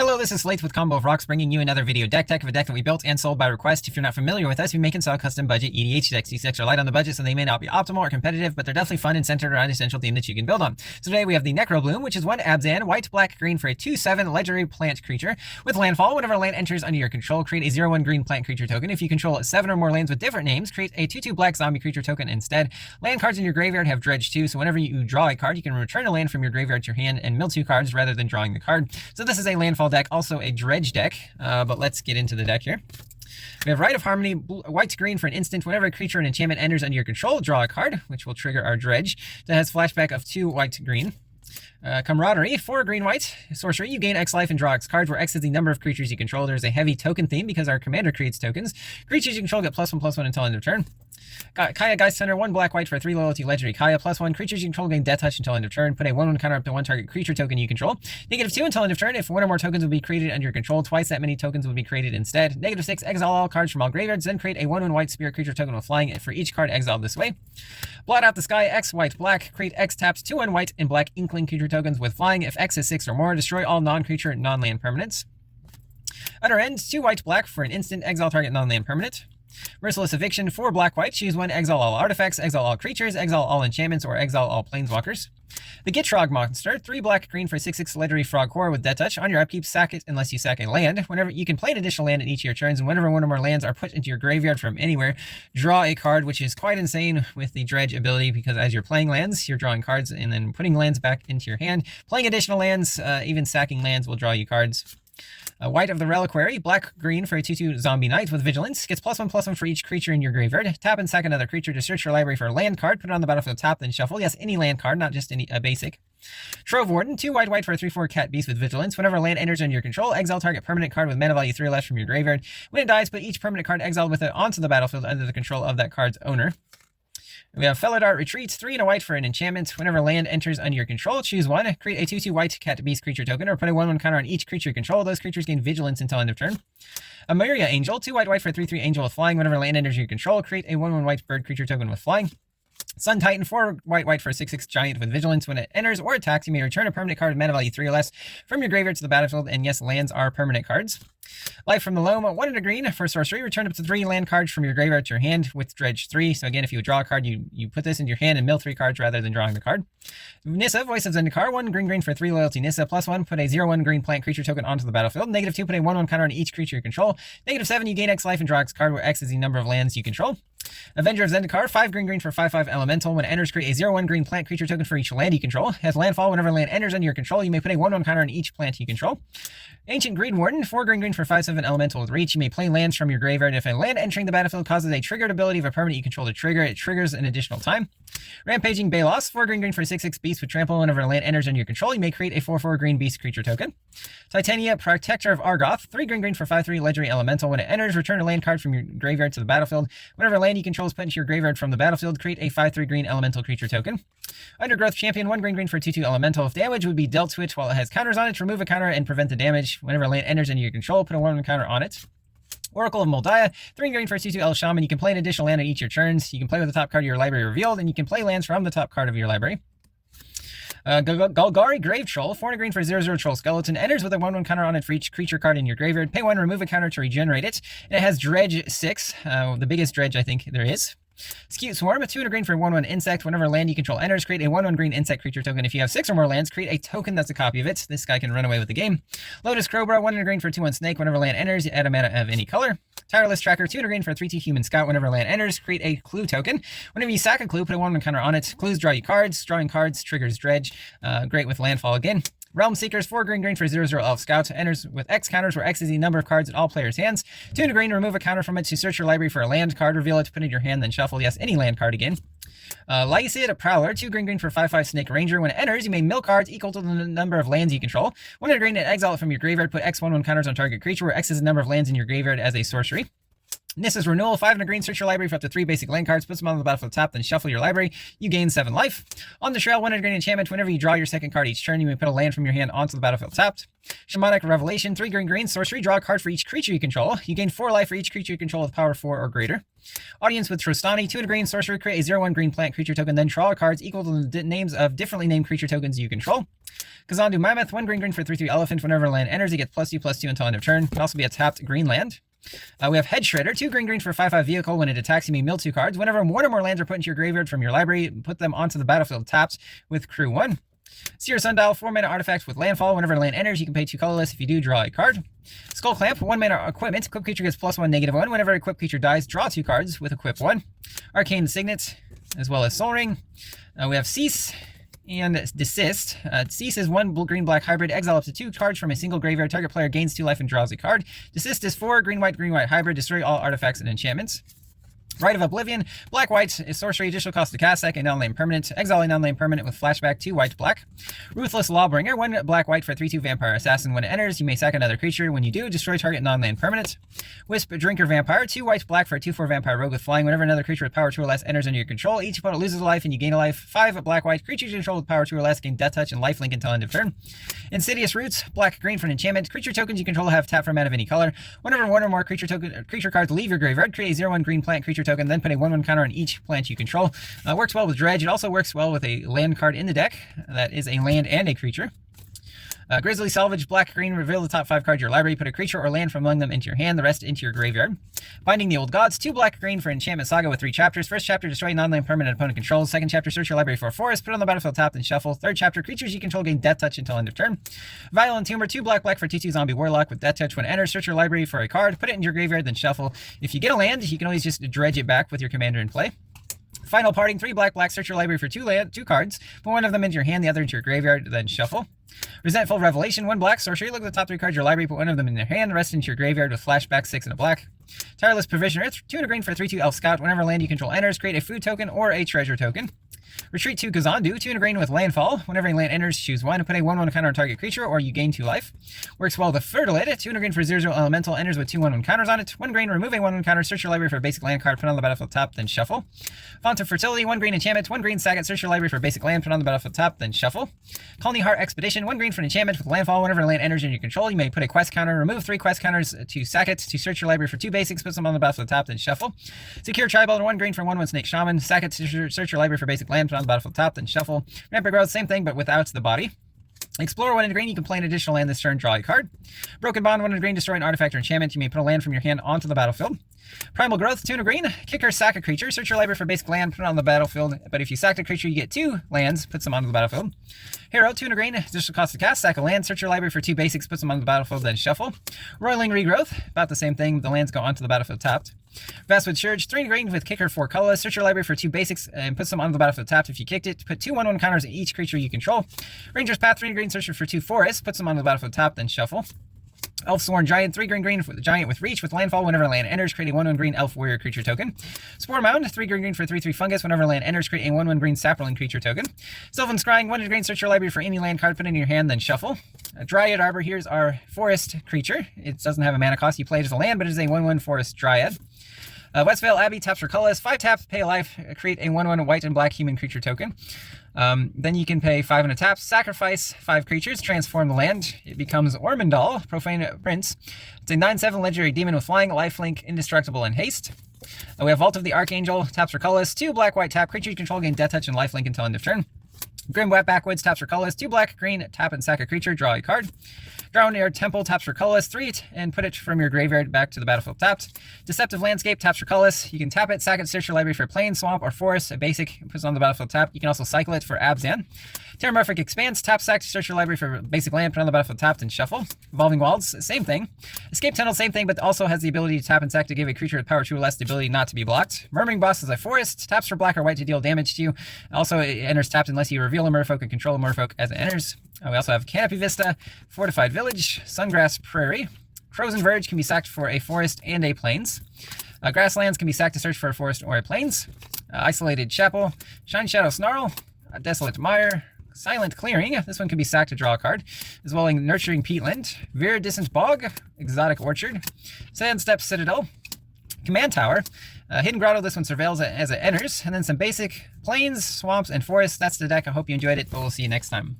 Hello, this is Slate with Combo of Rocks, bringing you another video deck tech of a deck that we built and sold by request. If you're not familiar with us, we make and sell custom budget EDH decks. These decks are light on the budget, so they may not be optimal or competitive, but they're definitely fun and centered around an essential theme that you can build on. So today we have the Necrobloom, which is one Abzan, white, black, green for a 2/7 legendary plant creature. With Landfall, whenever a land enters under your control, create a 0/1 green plant creature token. If you control 7 or more lands with different names, create a 2/2 black zombie creature token instead. Land cards in your graveyard have Dredge too, so whenever you draw a card, you can return a land from your graveyard to your hand and mill 2 cards rather than drawing the card. So this is a Landfall deck, also a Dredge deck, but let's get into the deck here. We have Rite of Harmony, white green for an instant. Whenever a creature or an enchantment enters under your control, draw a card, which will trigger our Dredge. That has flashback of 2 white green. Camaraderie, 4 green white. Sorcery, you gain X life and draw X cards, where X is the number of creatures you control. There's a heavy token theme because our commander creates tokens. Creatures you control get +1/+1 until end of turn. Kaya Geist Center, 1 black white for a 3 loyalty legendary Kaya, +1. Creatures you control gain Death Touch until end of turn. Put a 1/1 counter up to 1 target creature token you control. -2 until end of turn. If 1 or more tokens will be created under your control, twice that many tokens will be created instead. -6, exile all cards from all graveyards, then create a 1/1 white spirit creature token with flying for each card exiled this way. Blot out the sky, X white black. Create X taps 2/1 white and black inkling creature tokens with flying. If X is 6 or more, destroy all non-creature, non-land permanents. Utter End, 2 white black for an instant, exile target non-land permanent. Merciless Eviction, 4 black white, choose 1, exile all artifacts, exile all creatures, exile all enchantments, or exile all planeswalkers. The Gitrog Monster, 3 black green for a 6/6 legendary frog horror with Death Touch. On your upkeep, sack it unless you sack a land. Whenever you can play an additional land in each of your turns, and whenever 1 or more lands are put into your graveyard from anywhere, draw a card, which is quite insane with the Dredge ability, because as you're playing lands, you're drawing cards and then putting lands back into your hand. Playing additional lands, even sacking lands, will draw you cards. White of the Reliquary, black-green for a 2/2 zombie knight with vigilance. Gets +1/+1 for each creature in your graveyard. Tap and sack another creature to search your library for a land card. Put it on the battlefield, tap, then shuffle. Yes, any land card, not just a basic. Trove Warden, 2 white for a 3/4 cat beast with vigilance. Whenever a land enters under your control, exile target permanent card with mana value 3 or less from your graveyard. When it dies, put each permanent card exiled with it onto the battlefield under the control of that card's owner. We have Felidar Retreats, 3 and a white for an enchantment. Whenever land enters under your control, choose 1. Create a 2/2 white cat beast creature token, or put a 1/1 counter on each creature you control. Those creatures gain vigilance until end of turn. A Myria Angel, 2 white for a 3/3 angel with flying. Whenever land enters your control, create a 1/1 white bird creature token with flying. Sun Titan, 4 white for a 6/6 giant with vigilance. When it enters or attacks, you may return a permanent card with mana value 3 or less from your graveyard to the battlefield, and yes, lands are permanent cards. Life from the Loam, 1 and a green for sorcery. Return up to 3 land cards from your graveyard to your hand with Dredge 3. So again, if you would draw a card, you put this into your hand and mill 3 cards rather than drawing the card. Nissa, Voice of Zendikar, 1 green for 3 loyalty Nissa, +1. Put a 0/1 green plant creature token onto the battlefield. -2, put a 1/1 counter on each creature you control. -7, you gain X life and draw X card, where X is the number of lands you control. Avenger of Zendikar, 5 green for 5/5 elemental. When it enters, create a 0/1 green plant creature token for each land you control. Has landfall. Whenever land enters under your control, you may put a 1/1 counter on each plant you control. Ancient Greed Warden, 4 green for 5/7 elemental with reach. You may play lands from your graveyard. If a land entering the battlefield causes a triggered ability of a permanent you control to trigger, it triggers an additional time. Rampaging Balos, 4 green for a 6/6 beast with trample. Whenever a land enters under your control, you may create a 4/4 green beast creature token. Titania, Protector of Argoth, 3 green for 5/3 legendary elemental. When it enters, return a land card from your graveyard to the battlefield. Whenever land you control is put into your graveyard from the battlefield, create a 5/3 green elemental creature token. Undergrowth Champion, 1 green for 2/2 elemental. If damage would be dealt to it while it has counters on it, remove a counter and prevent the damage. Whenever land enters into your control, put a 1/1 counter on it. Oracle of Moldiah, 3 green for a 2/2 El Shaman. You can play an additional land at each of your turns. You can play with the top card of your library revealed, and you can play lands from the top card of your library. Golgari Grave Troll, 4 green for 0/0 Troll Skeleton. Enters with a 1/1 counter on it for each creature card in your graveyard. Pay 1, remove a counter to regenerate it. And it has Dredge 6, the biggest Dredge I think there is. Skewed Swarm, 2 and a green for 1/1 insect. Whenever land you control enters, create a 1/1 green insect creature token. If you have 6 or more lands, create a token that's a copy of it. This guy can run away with the game. Lotus Crowbar, 1 and a green for 2/1 snake. Whenever land enters, you add a mana of any color. Tireless Tracker, 2 and a green for a 3/2 human scout. Whenever land enters, create a clue token. Whenever you sack a clue, put a 1/1 counter on it. Clues draw you cards. Drawing cards triggers Dredge. Great with landfall again. Realm Seekers, 4 green for 0/0 Elf Scout. Enters with X counters, where X is the number of cards in all players' hands. 2 and a green, remove a counter from it to search your library for a land card. Reveal it, put it in your hand, then shuffle. Yes, any land card again. Lycid Prowler, 2 green for 5/5 Snake Ranger. When it enters, you may mill cards equal to the number of lands you control. 1 and a green and exile it from your graveyard. Put X 1/1 counters on target creature, where X is the number of lands in your graveyard as a sorcery. Nissa's Renewal, 5 and a green, search your library for up to 3 basic land cards, put them on the battlefield top, then shuffle your library. You gain 7 life. On the Trail, 1 and a green enchantment. Whenever you draw your second card each turn, you may put a land from your hand onto the battlefield tapped. Shamanic Revelation, 3 green, sorcery, draw a card for each creature you control. You gain 4 life for each creature you control with power 4 or greater. Audience with Trostani, 2 and a green, sorcery, create a 0/1 green plant creature token, then draw cards equal to the names of differently named creature tokens you control. Kazandu Mammoth, 1 green for 3/3 Elephant. Whenever land enters, you get +2/+2 until end of turn. It can also be a tapped green land. We have Head Shredder, 2 green for 5/5 Vehicle. When it attacks, you may mill 2 cards. Whenever one or more lands are put into your graveyard from your library, put them onto the battlefield tapped with Crew 1. Seer Sundial, 4-mana artifact with Landfall. Whenever land enters, you can pay 2 colorless. If you do, draw a card. Skull Clamp, 1-mana equipment. Equip creature gets +1, -1. Whenever equipped creature dies, draw 2 cards with Equip 1. Arcane Signet, as well as Soul Ring. We have Cease and Desist. Cease is 1 green-black hybrid. Exile up to 2 cards from a single graveyard. Target player gains 2 life and draws a card. Desist is 4 green-white hybrid. Destroy all artifacts and enchantments. Rite of Oblivion, black-white is sorcery, additional cost to cast, sack a non-land permanent, exile a non-land permanent with flashback, 2 white-black. Ruthless Lawbringer, 1 black-white for 3/2 Vampire Assassin. When it enters, you may sack another creature. When you do, destroy target non-land permanent. Wisp Drinker Vampire, 2 white-black for a 2/4 Vampire Rogue with flying. Whenever another creature with power 2 or less enters under your control, each opponent loses a life and you gain a life. 5 black-white, creatures you control with power 2 or less gain Death Touch and lifelink until end of turn. Insidious Roots, black-green for an enchantment. Creature tokens you control have tap for a mana of any color. Whenever one or more creature cards leave your graveyard, create a 0/1 green plant creature token, then put a 1/1 counter on each plant you control. Works well with Dredge. It also works well with a land card in the deck that is a land and a creature. Grizzly Salvage, black-green, reveal the top 5 cards of your library, put a creature or land from among them into your hand, the rest into your graveyard. Binding the Old Gods, 2 black-green for Enchantment Saga with 3 chapters. First chapter, destroy non-land permanent opponent controls. Second chapter, search your library for a forest, put it on the battlefield tapped and shuffle. Third chapter, creatures you control gain Death Touch until end of turn. Violent Tumor, 2 black for 2/2 Zombie Warlock with Death Touch. When it enters, search your library for a card, put it in your graveyard, then shuffle. If you get a land, you can always just dredge it back with your commander in play. Final Parting, 3 black, search your library for 2 cards, put one of them into your hand, the other into your graveyard, then shuffle. Resentful Revelation, 1 black, sorcery, look at the top 3 cards of your library, put one of them in your hand, the rest into your graveyard with flashback, 6 and a black. Tireless Provisioner, 2 green for 3/2 Elf Scout. Whenever land you control enters, create a food token or a treasure token. Retreat to Kazandu, 2 green with Landfall. Whenever a land enters, choose 1. Put a 1/1 counter on target creature, or you gain 2 life. Works well with Fertilid, 2 green for 0/0 Elemental, enters with 2 1/1 counters on it. 1 green, remove a 1/1 counter, search your library for a basic land card, put on the battlefield top, then shuffle. Font of Fertility, 1 green enchantment, 1 green sack, search your library for a basic land, put on the battlefield top, then shuffle. Colony Heart Expedition, 1 green for an enchantment with Landfall. Whenever a land enters in your control, you may put a quest counter, remove 3 quest counters to sack it, to search your library for 2 basics, put them on the battlefield top, then shuffle. Secure Tribal, 1 green for 1/1 Snake Shaman, sack it, search your library for basic land, put on the battlefield top, then shuffle. Rampant Growth, same thing, but without the body. Explore, 1 green, you can play an additional land this turn, draw a card. Broken Bond, 1 green, destroy an artifact or enchantment. You may put a land from your hand onto the battlefield. Primal Growth, 2 green, kicker, sack a creature, search your library for basic land, put it on the battlefield. But if you sack a creature, you get 2 lands, puts them onto the battlefield. Hero, 2 green, additional cost to cast, sack a land, search your library for 2 basics, puts them on the battlefield, then shuffle. Roiling Regrowth, about the same thing, the lands go onto the battlefield tapped. Vastwood Surge, 3 green with kicker, 4 colorless, search your library for 2 basics and puts them onto the battlefield tapped. If you kicked it, put 2 1/1 counters on each creature you control. Ranger's Path, 3 green, search for 2 forests, puts them onto the battlefield tapped, then shuffle. Elfsworn Giant, 3 green for the giant with reach with Landfall. Whenever land enters, create a 1/1 green elf warrior creature token. Spore Mound, 3 green for 3/3 fungus. Whenever land enters, create a 1/1 green sapling creature token. Sylvan Scrying, 1 green, search your library for any land card, put it in your hand, then shuffle. Dryad Arbor, here's our forest creature. It doesn't have a mana cost, you play it as a land, but it is a 1/1 forest Dryad. Westvale Abbey, taps for colorless, 5 taps, pay a life, create a 1/1 white and black human creature token. Then you can pay 5 and a tap, sacrifice 5 creatures, transform the land. It becomes Ormondal, Profane Prince. It's a 9/7 legendary demon with flying, lifelink, indestructible, and haste. We have Vault of the Archangel, taps for colorless, 2 black-white tap, creature you control gain Death Touch and lifelink until end of turn. Grim Wet Backwoods, taps for colorless, 2 black, green, tap and sack a creature, draw a card. Drowned Air Temple, taps for colorless, 3 and put it from your graveyard back to the battlefield tapped. Deceptive Landscape, taps for colorless. You can tap it, sack it, search your library for plain, swamp, or forest. A basic, puts it on the battlefield tapped. You can also cycle it for Abzan. Terramorphic Expanse, tap, sack, search your library for basic land, put on the battlefield tapped, and shuffle. Evolving Wilds, same thing. Escape Tunnel, same thing, but also has the ability to tap and sack to give a creature with power 2 or less the ability not to be blocked. Murmuring Boss is a forest, taps for black or white to deal damage to you. Also, it enters tapped unless you reveal a merfolk and control a merfolk as it enters. We also have Canopy Vista, Fortified Village, Sungrass Prairie. Frozen Verge can be sacked for a forest and a plains. Grasslands can be sacked to search for a forest or a plains. Isolated Chapel, Shine Shadow Snarl, Desolate Mire, Silent Clearing, this one can be sacked to draw a card, as well as Nurturing Peatland, Viridescent Bog, Exotic Orchard, Sandstep Citadel, Command Tower, Hidden Grotto, this one surveils it as it enters, and then some basic plains, swamps, and forests. That's the deck. I hope you enjoyed it, but we'll see you next time.